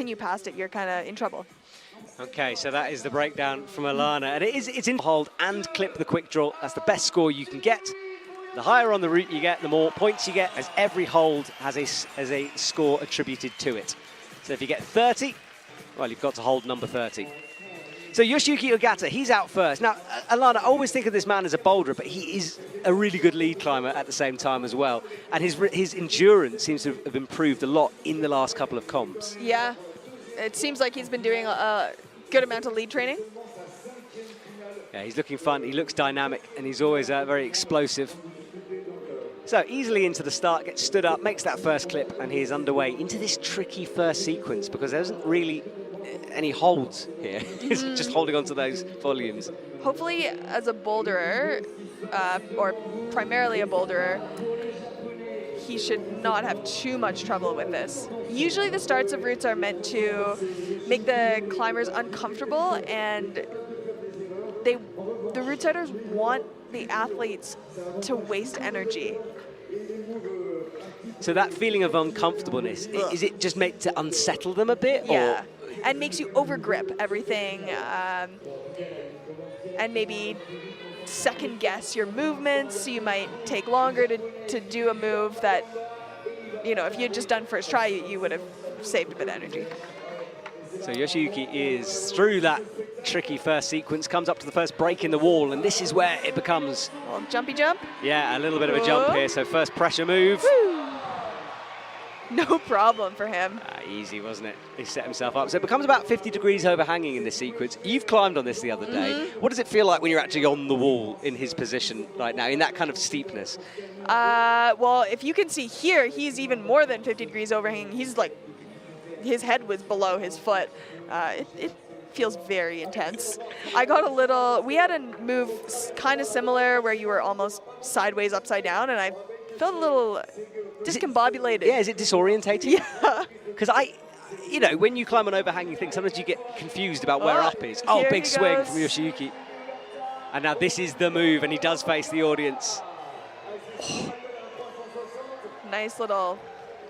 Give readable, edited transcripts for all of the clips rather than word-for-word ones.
continue past it, you're kind of in trouble. Okay, so that is the breakdown from Alana. And it's in hold and clip the quick draw. That's the best score you can get. The higher on the route you get, the more points you get, as every hold has a score attributed to it. So if you get 30, well, you've got to hold number 30. So Yoshiyuki Ogata, he's out first. Now, Alana, I always think of this man as a boulderer, but he is a really good lead climber at the same time as well. And his endurance seems to have improved a lot in the last couple of comps. Yeah, it seems like he's been doing a good amount of lead training. Yeah, he's looking fun, he looks dynamic, and he's always very explosive. So easily into the start, gets stood up, makes that first clip, and he is underway into this tricky first sequence because there isn't really any holds here. He's just holding on to those volumes. Hopefully, as a boulderer, or primarily a boulderer, he should not have too much trouble with this. Usually the starts of routes are meant to make the climbers uncomfortable, and the route setters want the athletes to waste energy. So that feeling of uncomfortableness, is it just meant to unsettle them a bit? Yeah, or? And makes you overgrip everything, and maybe second guess your movements. You might take longer to do a move that, you know, if you had just done first try, you would have saved a bit of energy. So Yoshiyuki is through that tricky first sequence, comes up to the first break in the wall, and this is where it becomes... A little jumpy jump. Yeah, a little bit of a jump here. So first pressure move. Woo. No problem for him. Easy, wasn't it? He set himself up. So it becomes about 50 degrees overhanging in this sequence. You've climbed on this the other day. What does it feel like when you're actually on the wall in his position right now, in that kind of steepness? Well, if you can see here, he's even more than 50 degrees overhanging. He's like, his head was below his foot. It feels very intense. I got a little, we had a move kind of similar where you were almost sideways upside down, and I felt a little discombobulated. Yeah, is it disorientating? Yeah. Because you know, when you climb an overhanging thing, sometimes you get confused about where up is. Oh, big swing from Yoshiyuki. And now this is the move, and he does face the audience. Oh. Nice little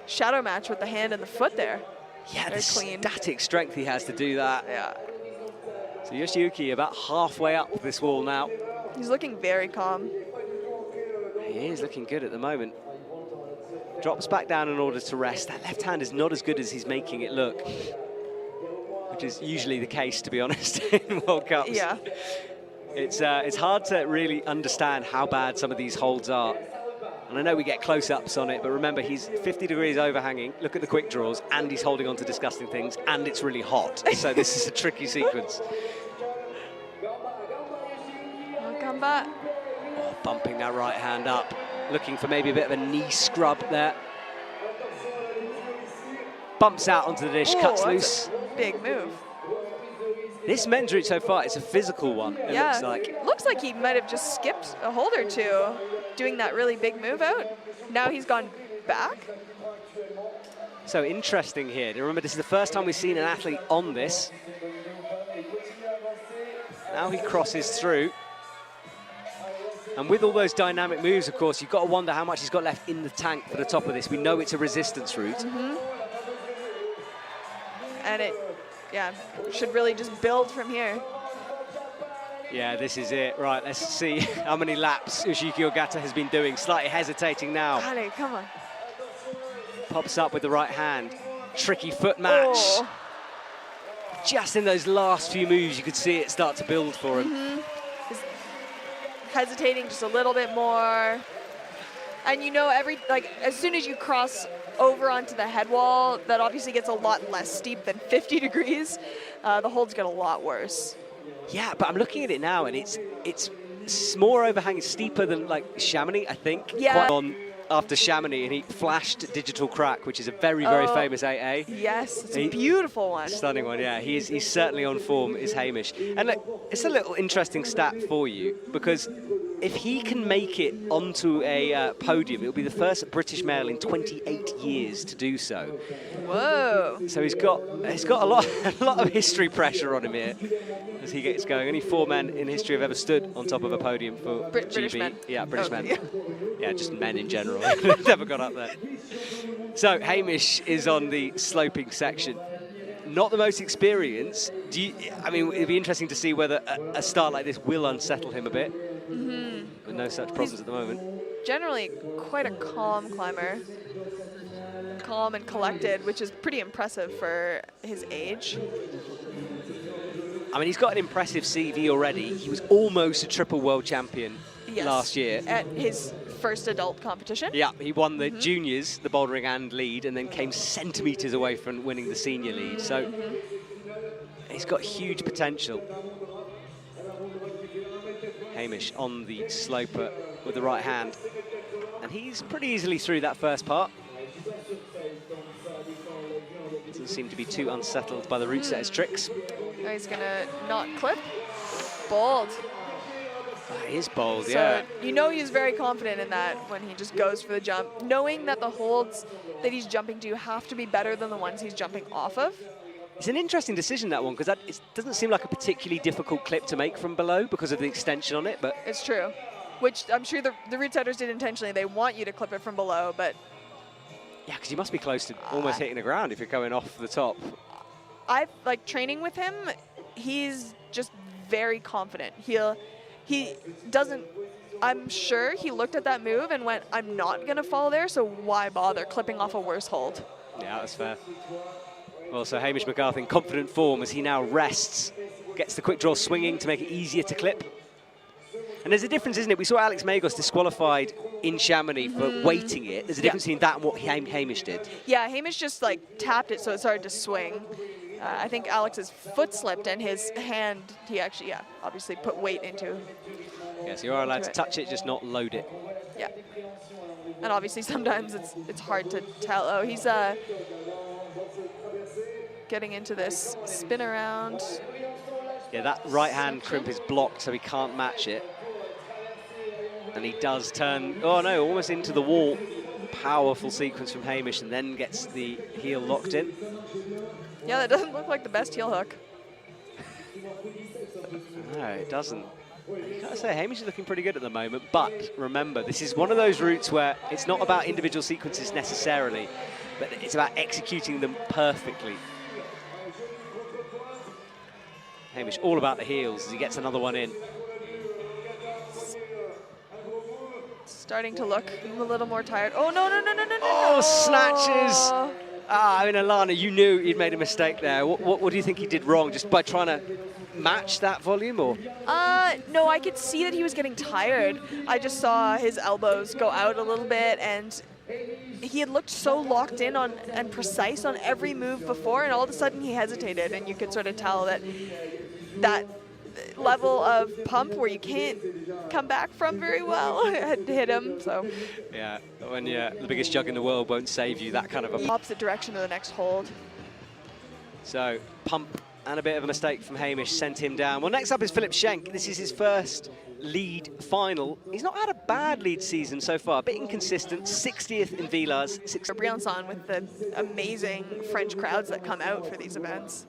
shadow match with the hand and the foot there. Yeah, very the clean. Static strength he has to do that. Yeah. So Yoshiyuki about halfway up this wall now. He's looking very calm. He is looking good at the moment. Drops back down in order to rest. That left hand is not as good as he's making it look, which is usually the case, to be honest, in World Cups. Yeah. It's hard to really understand how bad some of these holds are. And I know we get close-ups on it, but remember, he's 50 degrees overhanging. Look at the quick draws, and he's holding on to disgusting things, and it's really hot. So this is a tricky sequence. Welcome back. Oh, bumping that right hand up. Looking for maybe a bit of a knee scrub there. Bumps out onto the dish, cuts loose. Big move. This men's route so far, it's a physical one, it looks like. Looks like he might have just skipped a hold or two doing that really big move out. Now he's gone back. So interesting here. Remember, this is the first time we've seen an athlete on this. Now he crosses through. And with all those dynamic moves, of course, you've got to wonder how much he's got left in the tank for the top of this. We know it's a resistance route. And it, should really just build from here. Yeah, this is it. Right, let's see how many laps Yoshiyuki Ogata has been doing. Slightly hesitating now. Got come on. Pops up with the right hand. Tricky foot match. Oh. Just in those last few moves, you could see it start to build for him. Hesitating just a little bit more. And you know, as soon as you cross over onto the head wall, that obviously gets a lot less steep than 50 degrees. The holds get a lot worse. Yeah, but I'm looking at it now, and it's more overhanging, steeper than like Chamonix, I think. Yeah. Quite on after Chamonix, and he flashed Digital Crack, which is a very, very famous AA. Yes, it's a beautiful one. Stunning one, yeah. He's certainly on form, is Hamish. And look, it's a little interesting stat for you, because if he can make it onto a podium, it'll be the first British male in 28 years to do so. Whoa! So he's got a lot of history pressure on him here as he gets going. Only 4 men in history have ever stood on top of a podium for British GB. men. Yeah, British men. Yeah. Yeah, just men in general. Never got up there. So Hamish is on the sloping section. not the most experienced. I mean, it'd be interesting to see whether a start like this will unsettle him a bit. With no such problems at the moment. Generally quite a calm climber. Calm and collected, which is pretty impressive for his age. I mean, he's got an impressive CV already. He was almost a triple world champion last year. At his first adult competition. Yeah, he won the juniors, the bouldering and lead, and then came centimetres away from winning the senior lead. So he's got huge potential. Hamish on the sloper with the right hand. And he's pretty easily through that first part. Doesn't seem to be too unsettled by the route setter's tricks. Now he's gonna not clip. Bold. He is bold, So yeah. you know he's very confident in that when he just goes for the jump, knowing that the holds that he's jumping to have to be better than the ones he's jumping off of. It's an interesting decision, that one, because it doesn't seem like a particularly difficult clip to make from below because of the extension on it, but... It's true, which I'm sure the route setters did intentionally. They want you to clip it from below, but... Yeah, because you must be close to almost hitting the ground if you're going off the top. Like training with him, he's just very confident. He doesn't, I'm sure he looked at that move and went, I'm not gonna fall there, so why bother clipping off a worse hold? Yeah, that's fair. Well, so Hamish McArthur in confident form as he now rests, gets the quick draw swinging to make it easier to clip. And there's a difference, isn't it? We saw Alex Megos disqualified in Chamonix for weighting it. There's a difference between that and what Hamish did. Yeah, Hamish just like tapped it so it started to swing. I think Alex's foot slipped and his hand, he actually, obviously put weight into. Yeah, so you are allowed to touch it, just not load it. Yeah. And obviously sometimes it's hard to tell. Oh, he's getting into this spin around. Yeah, that right hand crimp is blocked, so he can't match it. And he does turn, oh no, almost into the wall. Powerful sequence from Hamish, and then gets the heel locked in. Yeah, that doesn't look like the best heel hook. No, it doesn't. I gotta say, Hamish is looking pretty good at the moment, but remember, this is one of those routes where it's not about individual sequences necessarily, but it's about executing them perfectly. Hamish all about the heels as he gets another one in. Starting to look a little more tired. Oh, no. Oh, snatches! I mean, Alana, you knew he'd made a mistake there. What do you think he did wrong, just by trying to match that volume, or? No, I could see that he was getting tired. I just saw his elbows go out a little bit, and he had looked so locked in on and precise on every move before, and all of a sudden he hesitated, and you could sort of tell that that level of pump where you can't come back from very well had hit him. So yeah, when the biggest jug in the world won't save you, that kind of a opposite direction to the next hold. So pump and a bit of a mistake from Hamish sent him down. Well, next up is Filip Schenk. This is his first lead final. He's not had a bad lead season so far, a bit inconsistent, 60th in Villars. Briançon with the amazing French crowds that come out for these events.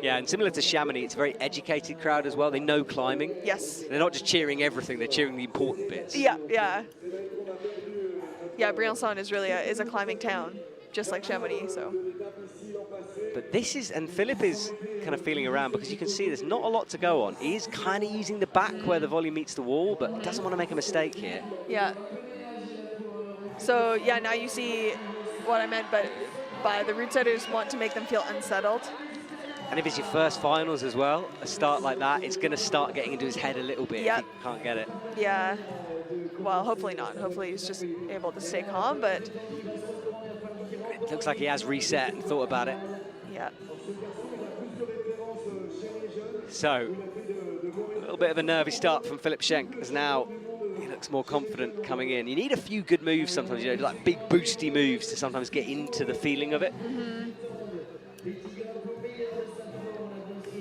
Yeah, and similar to Chamonix, it's a very educated crowd as well. They know climbing. Yes. They're not just cheering everything, they're cheering the important bits. Yeah. Yeah, Briançon is really is a climbing town, just like Chamonix, so. But this is, and Filip is kind of feeling around because you can see there's not a lot to go on. He is kind of using the back where the volume meets the wall, but doesn't want to make a mistake here. Yeah. So, yeah, now you see what I meant, but by the route setters want to make them feel unsettled. And if it's your first finals as well, a start like that, it's going to start getting into his head a little bit if he can't get it. Yeah. Well, hopefully not. Hopefully he's just able to stay calm, but... It looks like he has reset and thought about it. Yeah. So, a little bit of a nervy start from Filip Schenk, as now he looks more confident coming in. You need a few good moves sometimes, you know, like big boosty moves to sometimes get into the feeling of it.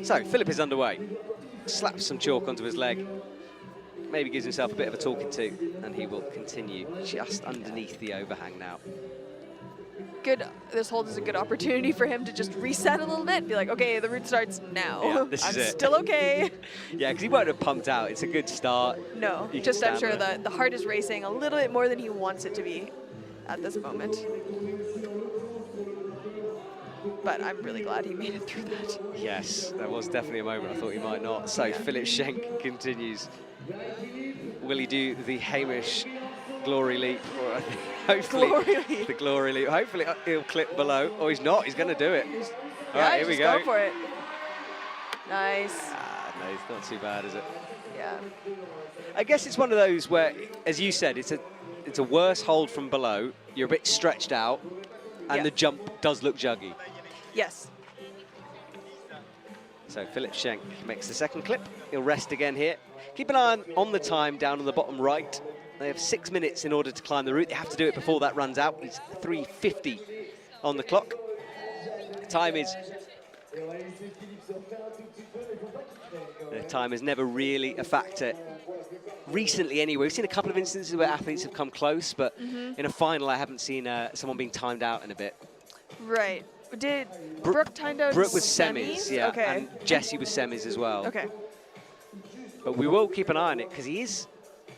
So, Filip is underway. Slaps some chalk onto his leg. Maybe gives himself a bit of a talking to, and he will continue just underneath the overhang now. Good. This hold is a good opportunity for him to just reset a little bit. Be like, okay, the route starts now. Yeah, this is I'm it. Still okay. Yeah, because he won't have pumped out. It's a good start. No, just I'm sure the heart is racing a little bit more than he wants it to be at this moment. but I'm really glad he made it through that. Yes, that was definitely a moment I thought he might not. So Filip Schenk continues. Will he do the Hamish glory leap? Or hopefully the glory leap. Hopefully he'll clip below. Oh, he's not. He's going to do it. All right, here we go. Go for it. Nice. No, it's not too bad, is it? Yeah. I guess it's one of those where, as you said, it's a worse hold from below. You're a bit stretched out, and the jump does look juggy. Yes. So Filip Schenk makes the second clip. He'll rest again here. Keep an eye on the time down on the bottom right. They have 6 minutes in order to climb the route. They have to do it before that runs out. It's 3:50 on the clock. The time is... The time is never really a factor. Recently, anyway, we've seen a couple of instances where athletes have come close, but in a final, I haven't seen someone being timed out in a bit. Right. Did Brooke timed out Brooke was semis, yeah, okay. and Jesse was semis as well. Okay. But we will keep an eye on it, because he is,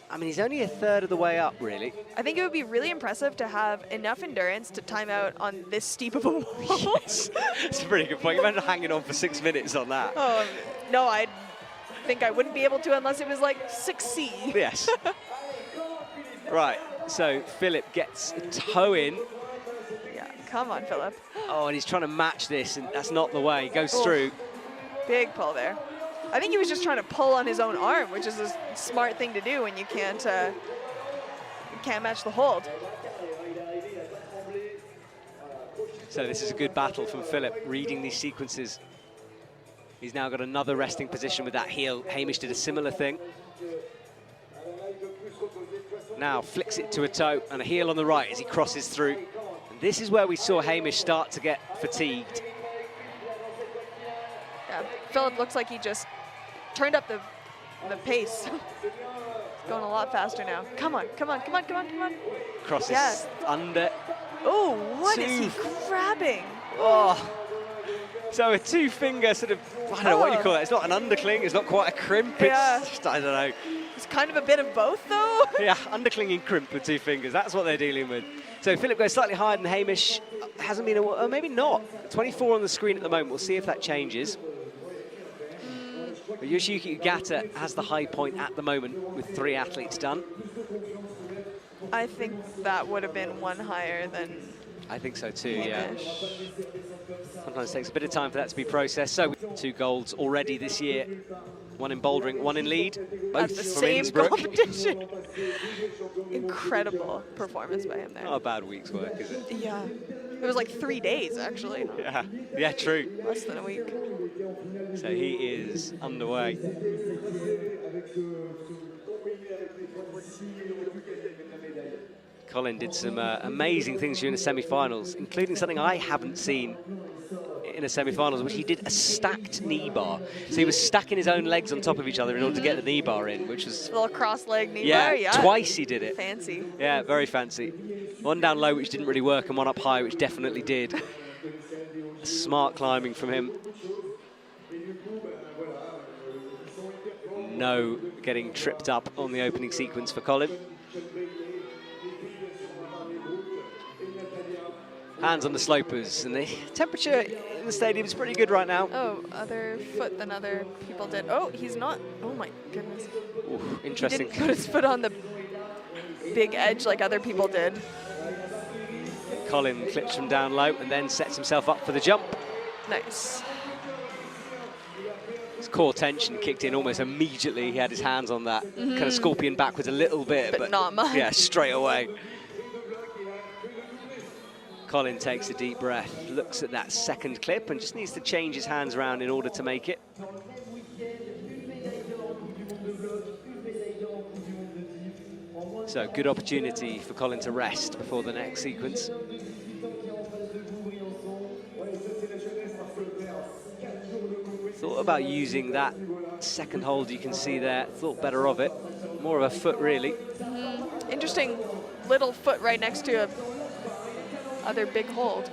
I mean, he's only a third of the way up, really. I think it would be really impressive to have enough endurance to time out on this steep of a wall. Yes. That's a pretty good point. You imagine hanging on for 6 minutes on that. Oh, no, I think I wouldn't be able to unless it was like 6C. Yes. Right, so Filip gets a toe in. Yeah, come on, Filip. Oh, and he's trying to match this, and that's not the way. He goes through. Big pull there. I think he was just trying to pull on his own arm, which is a smart thing to do when you can't match the hold. So this is a good battle from Filip, reading these sequences. He's now got another resting position with that heel. Hamish did a similar thing. Now flicks it to a toe and a heel on the right as he crosses through. And this is where we saw Hamish start to get fatigued. Yeah, Filip looks like he just turned up the pace. It's going a lot faster now. Come on, come on, come on, come on, come on. Crosses under. Oh, what is he grabbing? Oh. So a two-finger sort of, I don't know what you call it. It's not an undercling, it's not quite a crimp. It's just, I don't know. It's kind of a bit of both, though. Yeah, undercling and crimp with 2 fingers. That's what they're dealing with. So Filip goes slightly higher than Hamish. Hasn't been, maybe not. 24 on the screen at the moment. We'll see if that changes. But Yoshiyuki Ogata has the high point at the moment with 3 athletes done. I think that would have been one higher than I think so too, Hamish. yeah. Sometimes it takes a bit of time for that to be processed. So 2 golds already this year. 1 in bouldering, 1 in lead. Both At the from same Innsbruck. competition. Incredible performance by him there. Not a bad week's work, is it? Yeah. It was like 3 days, actually. Yeah, true. Less than a week. So he is underway. Colin did some amazing things during the semi-finals, including something I haven't seen in a semi-finals, which he did a stacked knee bar. So he was stacking his own legs on top of each other in order to get the knee bar in, which was... A little cross-leg knee bar, yeah. Twice he did it. Fancy. Yeah, very fancy. 1 down low, which didn't really work, and 1 up high, which definitely did. Smart climbing from him. No getting tripped up on the opening sequence for Colin. Hands on the slopers, and the temperature in the stadium is pretty good right now. Oh, other foot than other people did. Oh, he's not. Oh my goodness. Ooh, interesting. He didn't put his foot on the big edge like other people did. Colin clips from down low and then sets himself up for the jump. Nice. His core tension kicked in almost immediately. He had his hands on that kind of scorpion backwards a little bit, but not much. Yeah, straight away. Colin takes a deep breath, looks at that second clip and just needs to change his hands around in order to make it. So good opportunity for Colin to rest before the next sequence. Thought about using that second hold you can see there, thought better of it. More of a foot, really. Interesting little foot right next to a other big hold.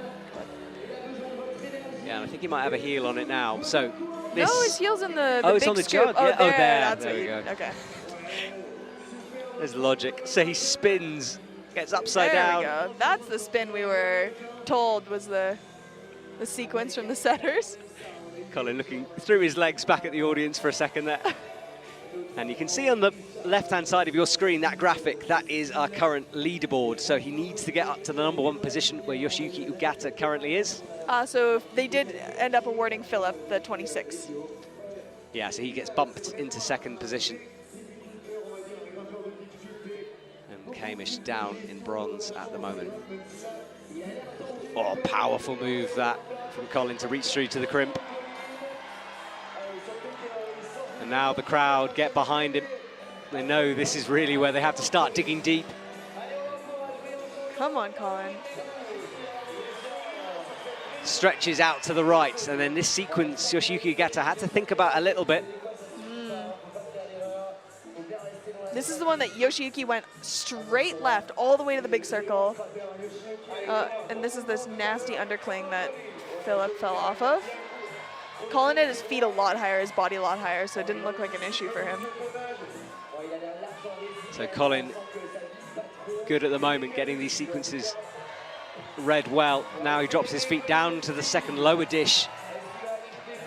Yeah, and I think he might have a heel on it now. So this... No, his heel's in the oh, big it's on the scoop. jug. Oh, yeah. there, That's there we go. Okay. There's logic. So he spins, gets upside there down. We go. That's the spin we were told was the the sequence from the setters. Colin looking through his legs back at the audience for a second there. And you can see on the left-hand side of your screen, that graphic, that is our current leaderboard. So he needs to get up to the #1 position where Yoshiyuki Ogata currently is. So they did end up awarding Filip the 26. Yeah, so he gets bumped into 2nd position. And Hamish down in bronze at the moment. Oh, powerful move that from Colin to reach through to the crimp. And now the crowd get behind him. They know this is really where they have to start digging deep. Come on, Colin. Stretches out to the right, and then this sequence Yoshiyuki Ogata had to think about a little bit. This is the one that Yoshiyuki went straight left all the way to the big circle. And this is this nasty undercling that Filip fell off of. Colin had his feet a lot higher, his body a lot higher, so it didn't look like an issue for him. So Colin, good at the moment, getting these sequences read well. Now he drops his feet down to the 2nd lower dish.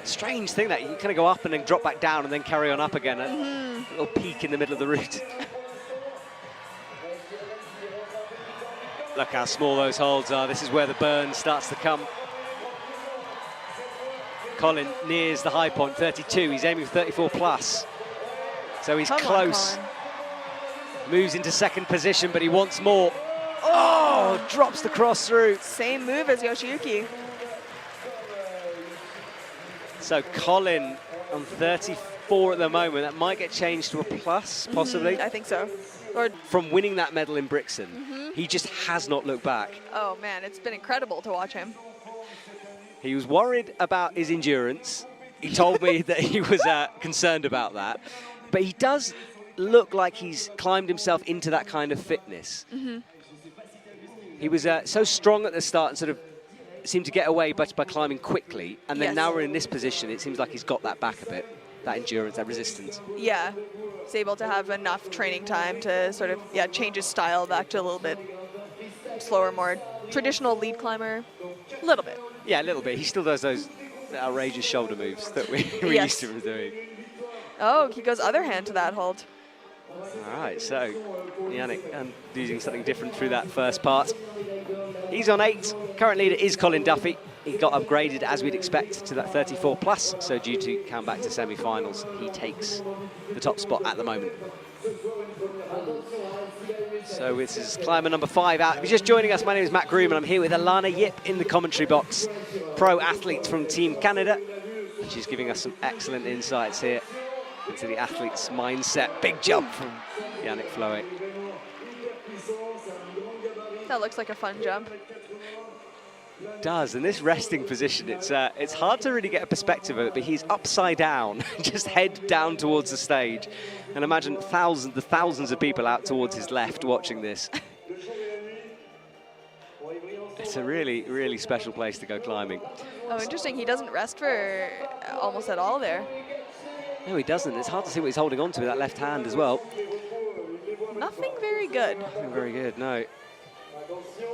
Strange thing that you kind of go up and then drop back down and then carry on up again. A little peak in the middle of the route. Look how small those holds are. This is where the burn starts to come. Colin nears the high point, 32. He's aiming for 34 plus. So he's close. Moves into 2nd position, but he wants more. Oh, drops the cross through. Same move as Yoshiyuki. So Colin on 34 at the moment. That might get changed to a plus, possibly. I think so. Or from winning that medal in Brixton, he just has not looked back. Oh man, it's been incredible to watch him. He was worried about his endurance. He told me that he was concerned about that. But he does look like he's climbed himself into that kind of fitness. He was so strong at the start and sort of seemed to get away by climbing quickly. And then now we're in this position, it seems like he's got that back a bit, that endurance, that resistance. Yeah, he's able to have enough training time to sort of, change his style back to a little bit slower, more traditional lead climber. A little bit. Yeah, a little bit. He still does those outrageous shoulder moves that we used to be doing. Oh, he goes other hand to that hold. All right, so Yannick using something different through that first part. He's on 8. Current leader is Colin Duffy. He got upgraded, as we'd expect, to that 34 plus. So due to come back to semi-finals, he takes the top spot at the moment. So this is climber number 5 out. If you're just joining us, my name is Matt Groom, and I'm here with Alana Yip in the commentary box, pro athlete from Team Canada. And she's giving us some excellent insights here into the athlete's mindset. Big jump from Yannick Flohe. That looks like a fun jump. It does, and this resting position, it's hard to really get a perspective of it, but he's upside down, just head down towards the stage. And imagine the thousands of people out towards his left watching this. It's a really, really special place to go climbing. Oh, interesting. He doesn't rest for almost at all there. No, he doesn't. It's hard to see what he's holding on to with that left hand as well. Nothing very good. Nothing very good, no.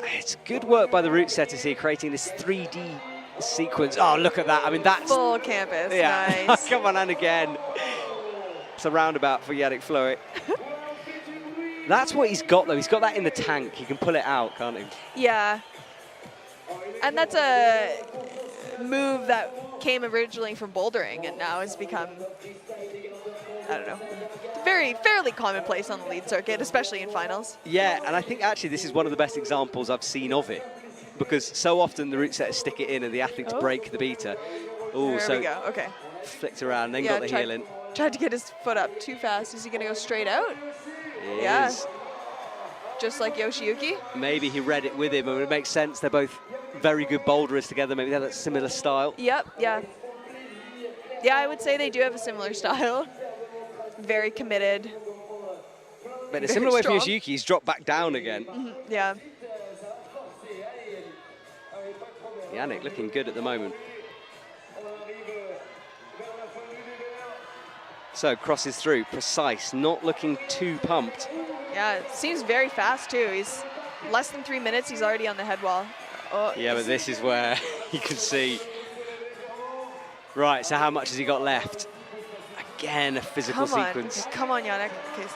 It's good work by the route setters here, creating this 3D sequence. Oh, look at that. I mean, that's... full campus, yeah. Nice. Come on, and again. It's a roundabout for Yannick Flohe. That's what he's got, though. He's got that in the tank. He can pull it out, can't he? Yeah. And that's a move that came originally from bouldering and now has become, I don't know, fairly commonplace on the lead circuit, especially in finals. Yeah, and I think actually this is one of the best examples I've seen of it, because so often the route setters stick it in and the athletes break the beater. Oh, there we go. Okay. Flicked around, then got the heel in. Tried to get his foot up too fast. Is he going to go straight out? He is. Just like Yoshiyuki. Maybe he read it with him. I mean, it makes sense. They're both very good boulderers together. Maybe they have that similar style. Yep, yeah. Yeah, I would say they do have a similar style. Very committed. But in a similar way for Yoshiyuki, he's dropped back down again. Yeah. Yannick looking good at the moment. So crosses through, precise, not looking too pumped. Yeah, it seems very fast too. He's less than 3 minutes, he's already on the head wall. Oh, yeah, but this is where You can see. Right, so how much has he got left? Again, a physical sequence. Come on, Yannick. Okay.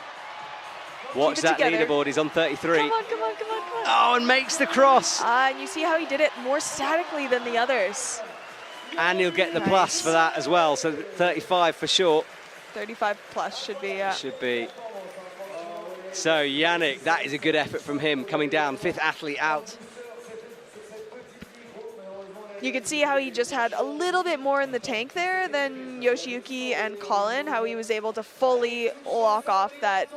Watch that leaderboard, he's on 33. Come on, come on, come on, come on. Oh, and makes the cross. And you see how he did it more statically than the others. And he'll get the plus for that as well, so 35 for sure. 35 plus should be, yeah. Should be. So Yannick, that is a good effort from him, coming down, 5th athlete out. You could see how he just had a little bit more in the tank there than Yoshiyuki and Colin, how he was able to fully lock off that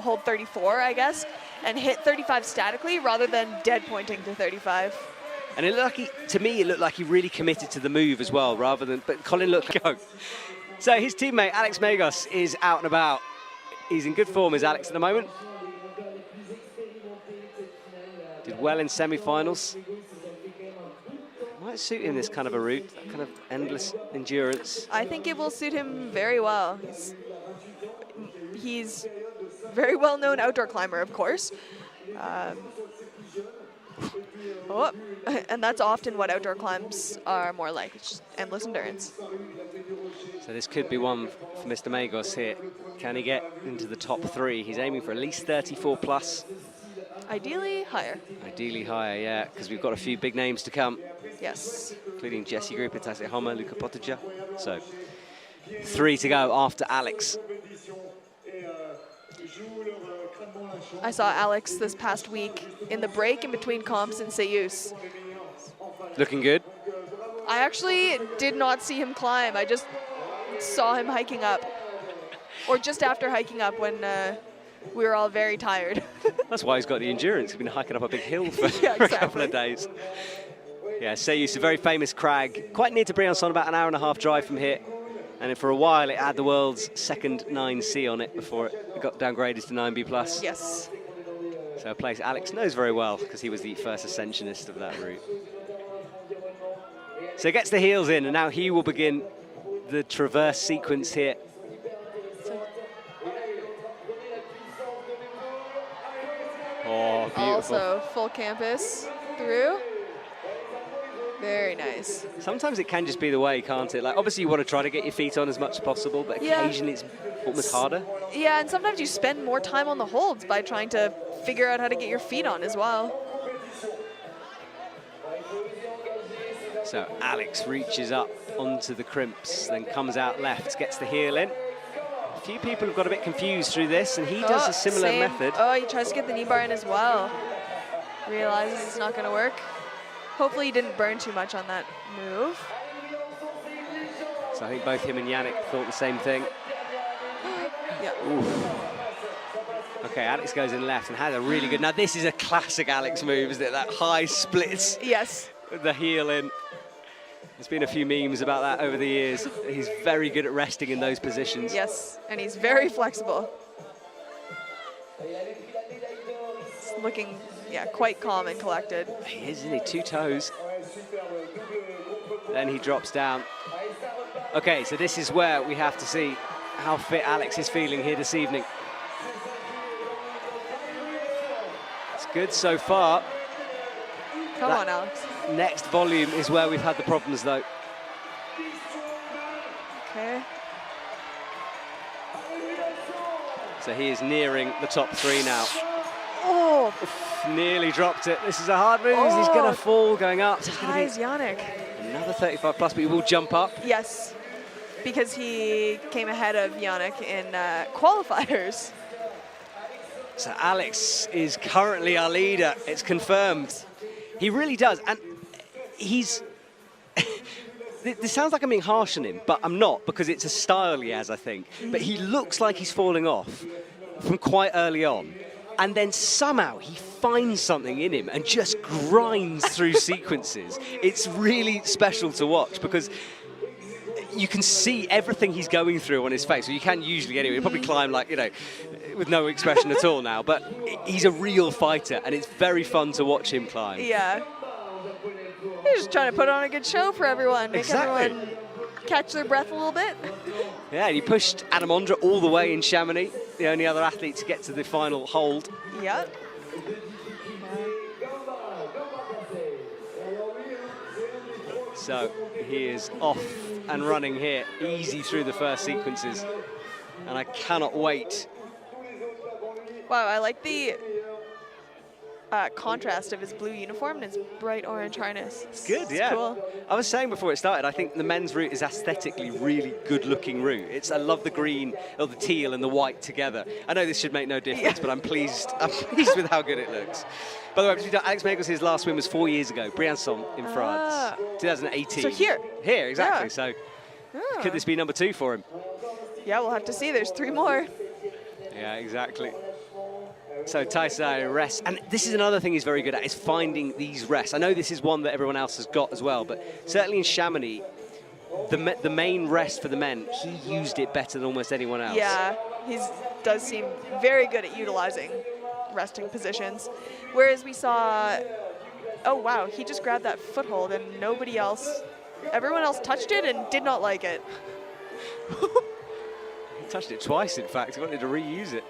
hold 34, I guess, and hit 35 statically rather than dead pointing to 35. And it looked like to me, it looked like he really committed to the move as well, rather than, but Colin looked like, go. So his teammate, Alex Megos, is out and about. He's in good form, is Alex, at the moment. Did well in semi-finals. Might suit him, this kind of a route, that kind of endless endurance. I think it will suit him very well. He's very well-known outdoor climber, of course. And that's often what outdoor climbs are more like, it's just endless endurance. So this could be one for Mr. Megos here. Can he get into the top 3? He's aiming for at least 34 plus. Ideally higher. Ideally higher, yeah, because we've got a few big names to come. Yes. Including Jesse Grupper, Taisei Homma, Luca Potocar. So 3 to go after Alex. I saw Alex this past week in the break in between comps in Seiyus. Looking good. I actually did not see him climb. I just saw him hiking up. Or just after hiking up when we were all very tired. That's why he's got the endurance. He's been hiking up a big hill for, yeah, for a couple of days. Yeah, Seiyus, a very famous crag, quite near to Briançon, about an hour-and-a-half drive from here. And for a while, it had the world's second 9C on it before it got downgraded to 9B+. Yes. So a place Alex knows very well because he was the first ascensionist of that route. So he gets the heels in, and now he will begin the traverse sequence here. Oh, beautiful. Also, full campus through. Very nice. Sometimes it can just be the way, can't it? Like, obviously you want to try to get your feet on as much as possible, but occasionally it's almost harder. Yeah, and sometimes you spend more time on the holds by trying to figure out how to get your feet on as well. So Alex reaches up onto the crimps, then comes out left, gets the heel in. A few people have got a bit confused through this, and he does a similar method. Oh, he tries to get the knee bar in as well. Realizes it's not going to work. Hopefully he didn't burn too much on that move. So I think both him and Yannick thought the same thing. Yeah. Ooh. Okay, Alex goes in left and has a really good... Now this is a classic Alex move, isn't it? That high splits. Yes. With the heel in. There's been a few memes about that over the years. He's very good at resting in those positions. Yes, and he's very flexible. It's looking, yeah, quite calm and collected. He is, isn't he? 2 toes. Then he drops down. Okay, so this is where we have to see how fit Alex is feeling here this evening. It's good so far. Come on, Alex. Next volume is where we've had the problems, though. Okay. So he is nearing the top 3 now. Oh! Nearly dropped it. This is a hard move. He's going to fall going up. Ties Yannick. Another 35 plus, but he will jump up. Yes, because he came ahead of Yannick in qualifiers. So Alex is currently our leader. It's confirmed. He really does, and he's... This sounds like I'm being harsh on him, but I'm not, because it's a style he has, I think. But he looks like he's falling off from quite early on, and then somehow he finds something in him and just grinds through sequences. It's really special to watch, because you can see everything he's going through on his face. Well, you can usually anyway. He'll probably climb, like, you know, with no expression at all now, but he's a real fighter, and it's very fun to watch him climb. Yeah. He's just trying to put on a good show for everyone, make everyone catch their breath a little bit. Yeah, and he pushed Adam Ondra all the way in Chamonix, the only other athlete to get to the final hold. Yep. So he is off and running here, easy through the first sequences. And I cannot wait. Wow, I like the contrast of his blue uniform and his bright orange harness. It's good, yeah. Cool. I was saying before it started, I think the men's route is aesthetically really good-looking route. I love the green, or the teal and the white together. I know this should make no difference, but I'm pleased with how good it looks. By the way, Alex Megos, his last win was 4 years ago, Briançon in France, 2018. So here. Here, exactly. Yeah. So could this be number 2 for him? Yeah, we'll have to see. There's 3 more. Yeah, exactly. So Taisei rests, and this is another thing he's very good at, is finding these rests. I know this is one that everyone else has got as well, but certainly in Chamonix, the main rest for the men, he used it better than almost anyone else. Yeah, he does seem very good at utilizing resting positions. Whereas we saw, oh wow, he just grabbed that foothold and nobody else, everyone else touched it and did not like it. He touched it twice, in fact. He wanted to reuse it.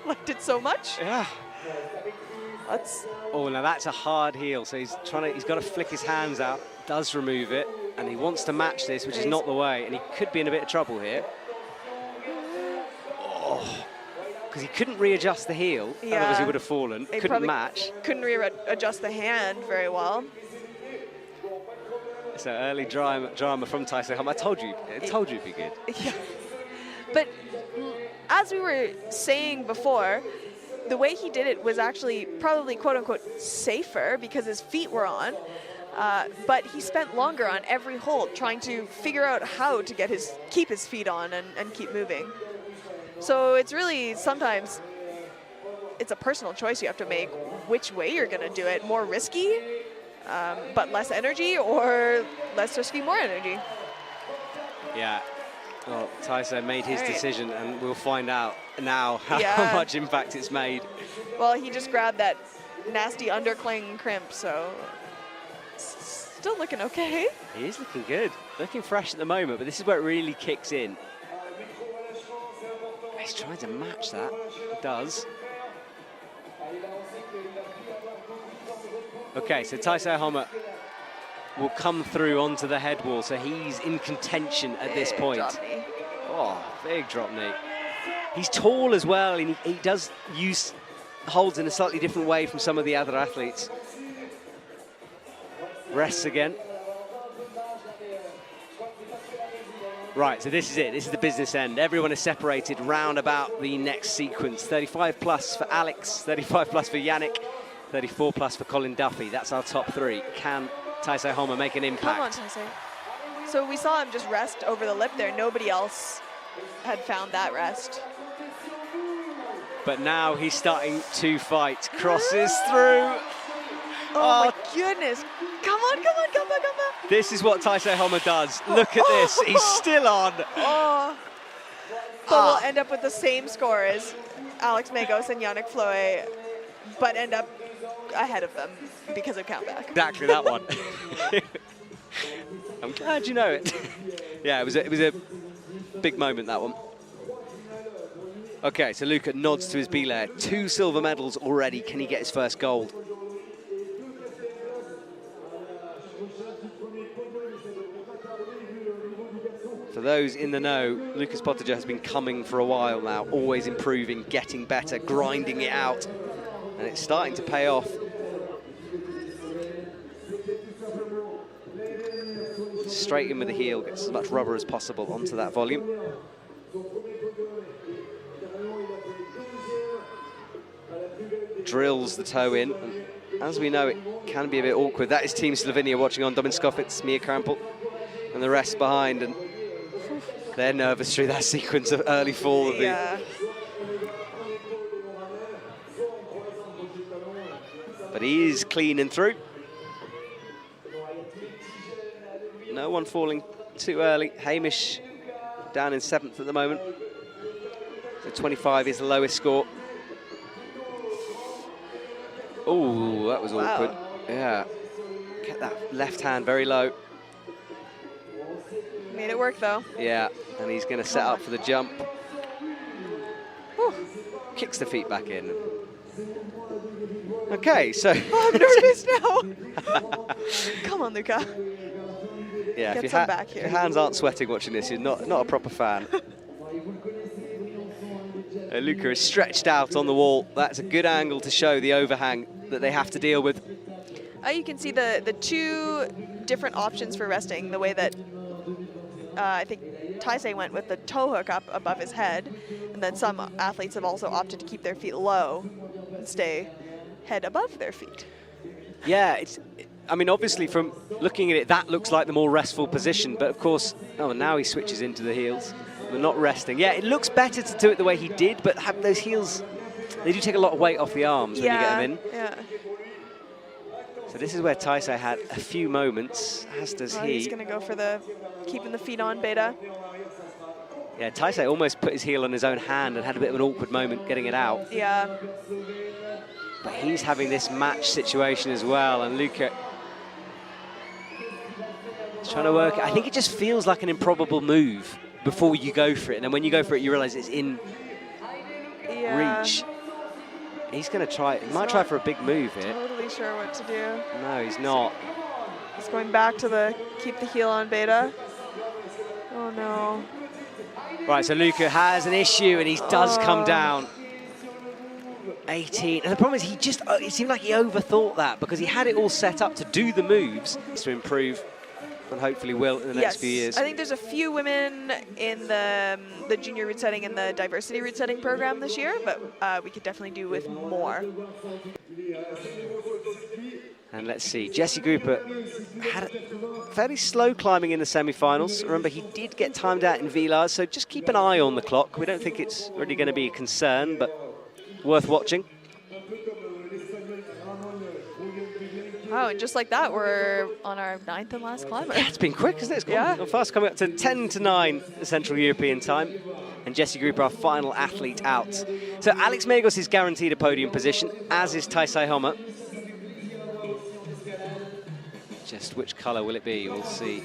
Liked it so much. Yeah. Oh, now that's a hard heel. So he's got to flick his hands out. Does remove it, and he wants to match this, which is not the way. And he could be in a bit of trouble here. Oh, because he couldn't readjust the heel. Yeah. Otherwise he would have fallen. He couldn't match. Couldn't readjust the hand very well. So early drama from Taisei Homma. I told you it'd be good. Yeah. But as we were saying before, the way he did it was actually probably quote-unquote safer because his feet were on, but he spent longer on every hold trying to figure out how to keep his feet on and keep moving. So it's really, sometimes it's a personal choice you have to make which way you're going to do it. More risky, but less energy, or less risky, more energy. Yeah. Well, Taisei made his decision, and we'll find out now how much impact it's made. Well, he just grabbed that nasty undercling crimp, so still looking okay. He is looking good. Looking fresh at the moment, but this is where it really kicks in. He's trying to match that. He does. Okay, so Taisei Homma will come through onto the head wall, so he's in contention at this point. Drop knee. Oh, big drop knee. He's tall as well, and he does use holds in a slightly different way from some of the other athletes. Rests again. Right, so this is it. This is the business end. Everyone is separated round about the next sequence. 35 plus for Alex, 35 plus for Yannick, 34 plus for Colin Duffy. That's our top 3. Can Taisei Homma make an impact? Come on, Taisei. So we saw him just rest over the lip there. Nobody else had found that rest. But now he's starting to fight. Crosses through. Oh my goodness. Come on, come on, come on, come on. This is what Taisei Homma does. Look at this. He's still on. Oh. But we'll end up with the same score as Alex Megos and Yannick Flohe, but end up ahead of them because of countback. Exactly that one. I'm glad you know it. Yeah, it was a big moment, that one. Okay, so Luca nods to his belay. 2 silver medals already. Can he get his first gold? For those in the know, Luca Potocar has been coming for a while now, always improving, getting better, grinding it out, and it's starting to pay off. Straight in with the heel, gets as much rubber as possible onto that volume. Drills the toe in, and as we know, it can be a bit awkward. That is Team Slovenia watching on. Domin Skofec, Mia Krampel, and the rest behind, and they're nervous through that sequence of early fall. But he is clean and through. No one falling too early. Hamish down in 7th at the moment. So 25 is the lowest score. Oh, that was awkward. Yeah. Get that left hand very low. Made it work though. Yeah, and he's going to set up for the jump. Whew. Kicks the feet back in. Okay, so... Oh, I'm nervous now. Come on, Luca. Yeah, Get if some back here. your hands aren't sweating watching this, you're not a proper fan. Luca is stretched out on the wall. That's a good angle to show the overhang that they have to deal with. You can see the two different options for resting, the way that I think Taisei went with the toe hook up above his head, and then some athletes have also opted to keep their feet low and stay head above their feet. Yeah, I mean, obviously from looking at it, that looks like the more restful position, but of course, oh, now he switches into the heels. They're not resting. Yeah, it looks better to do it the way he did, but have those heels, they do take a lot of weight off the arms when you get them in. Yeah. So this is where Taisei had a few moments, as does he. He's going to go for the keeping the feet on beta. Yeah, Taisei almost put his heel on his own hand and had a bit of an awkward moment getting it out. Yeah. But he's having this match situation as well, and Luca is trying to work it. I think it just feels like an improbable move before you go for it, and then when you go for it, you realize it's in reach. He's going to try, he might try for a big move here. Totally sure what to do. No, he's not. He's going back to the keep the heel on beta. Oh no. Right, so Luca has an issue and he does come down. 18, and the problem is it seemed like he overthought that because he had it all set up to do the moves to improve, and hopefully will in the next few years. I think there's a few women in the junior route setting and the diversity route setting program this year, but we could definitely do with more. And let's see, Jesse Grupper had a fairly slow climbing in the semi-finals. Remember, he did get timed out in VLARs, so just keep an eye on the clock. We don't think it's really going to be a concern, but worth watching. Wow, and just like that, we're on our 9th and last climber. Yeah, it's been quick, isn't it? It's gone fast, coming up to 10 to 9 Central European time. And Jesse Grupper, our final athlete out. So Alex Megos is guaranteed a podium position, as is Taisei Homma. Just which colour will it be? We'll see.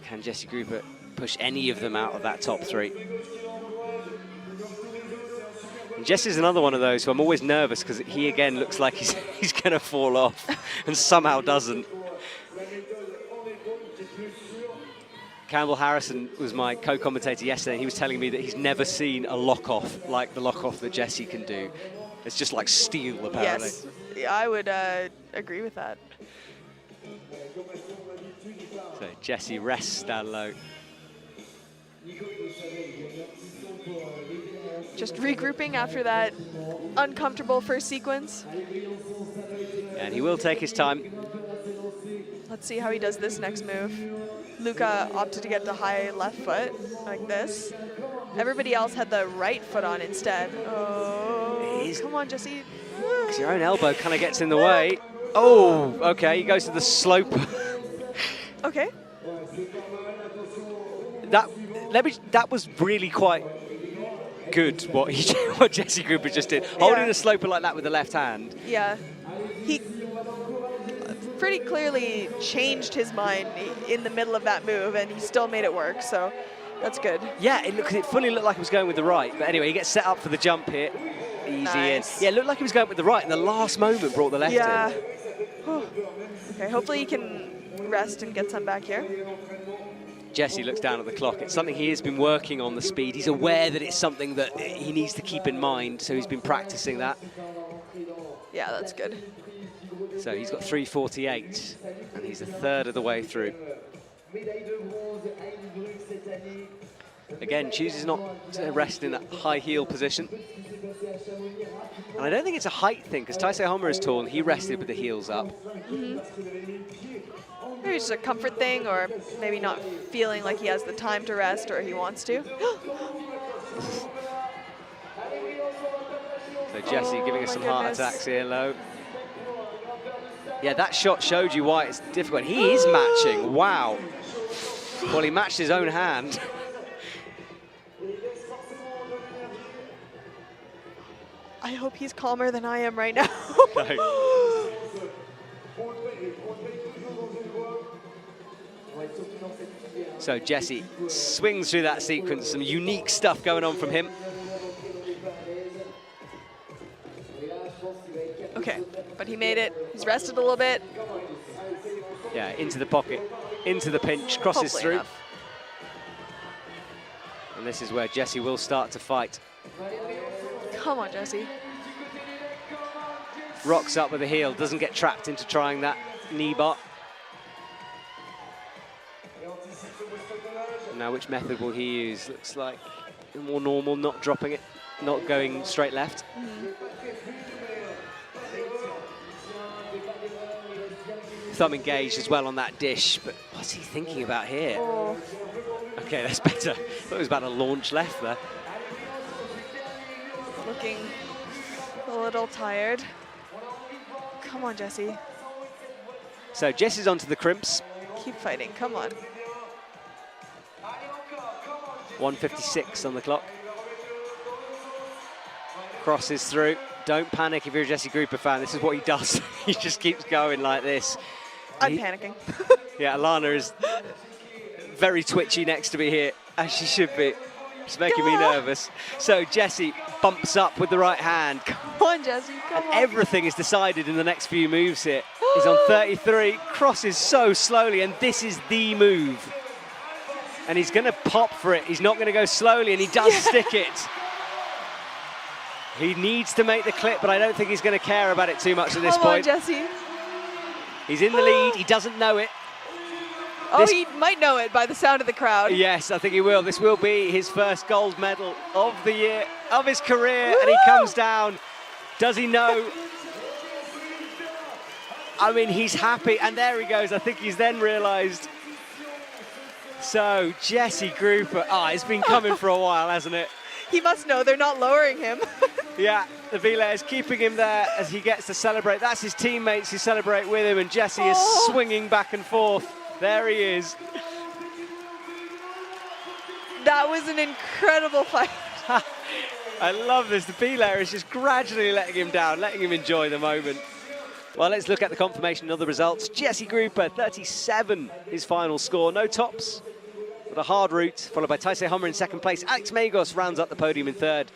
Can Jesse Grupper push any of them out of that top 3? And Jesse's another one of those who I'm always nervous because he again looks like he's going to fall off and somehow doesn't. Campbell Harrison was my co-commentator yesterday. He was telling me that he's never seen a lock-off like the lock-off that Jesse can do. It's just like steel, apparently. Yes, yeah, I would agree with that. So Jesse rests down low. Just regrouping after that uncomfortable first sequence. And he will take his time. Let's see how he does this next move. Luca opted to get the high left foot like this. Everybody else had the right foot on instead. Oh, come on, Jesse. Because your own elbow kind of gets in the way. Oh, okay, he goes to the slope. Okay. That was really quite good what Jesse Grupper just did. Holding a sloper like that with the left hand. Yeah. He pretty clearly changed his mind in the middle of that move, and he still made it work, so that's good. Yeah, it fully looked like he was going with the right, but anyway, he gets set up for the jump here. Easy in. Yeah, it looked like he was going with the right, and the last moment brought the left in. Okay, hopefully he can rest and get some back here. Jesse looks down at the clock. It's something he has been working on, the speed. He's aware that it's something that he needs to keep in mind, so he's been practicing that. Yeah, that's good. So he's got 3:48, and he's a third of the way through. Again, chooses not to rest in that high heel position. And I don't think it's a height thing, because Taisei Homma is tall, and he rested with the heels up. Maybe it's a comfort thing, or maybe not feeling like he has the time to rest, or he wants to. So Jesse giving us some heart attacks here low. Yeah, that shot showed you why it's difficult. He is matching, wow. Well, he matched his own hand. I hope he's calmer than I am right now. No. So Jesse swings through that sequence, some unique stuff going on from him. Okay, but he made it. He's rested a little bit. Yeah, into the pocket, into the pinch, crosses Hopefully through. enough. And this is where Jessie will start to fight. Come on, Jessie. Rocks up with a heel, doesn't get trapped into trying that knee bar. Now, which method will he use? Looks like more normal, not dropping it, not going straight left. Thumb engaged as well on that dish, but what's he thinking about here? Oh. Okay, that's better. I thought it was about to launch left there. Looking a little tired. Come on, Jessie. So Jessie's onto the crimps. Keep fighting, come on. 1:56 on the clock. Crosses through. Don't panic if you're a Jessie Grupper fan. This is what he does. He just keeps going like this. I'm panicking. Yeah, Alana is very twitchy next to me here, as she should be. She's making me nervous. So Jessie bumps up with the right hand. Come on, Jessie, come on. Everything is decided in the next few moves here. He's on 33, crosses so slowly, and this is the move. And he's going to pop for it. He's not going to go slowly, and he does stick it. He needs to make the clip, but I don't think he's going to care about it too much at this point. Come on, Jessie. He's in the lead. He doesn't know it. Oh, he might know it by the sound of the crowd. Yes, I think he will. This will be his first gold medal of the year, of his career, and he comes down. Does he know? I mean, he's happy, and there he goes. I think he's then realised. So, Jessie Grupper. It's been coming for a while, hasn't it? He must know they're not lowering him. Yeah, the Vila is keeping him there as he gets to celebrate. That's his teammates who celebrate with him, and Jessie is swinging back and forth. There he is. That was an incredible fight. I love this. The Vila is just gradually letting him down, letting him enjoy the moment. Well, let's look at the confirmation of the results. Jessie Grupper, 37, his final score. No tops, but a hard route, followed by Taisei Homma in second place. Alex Megos rounds up the podium in third.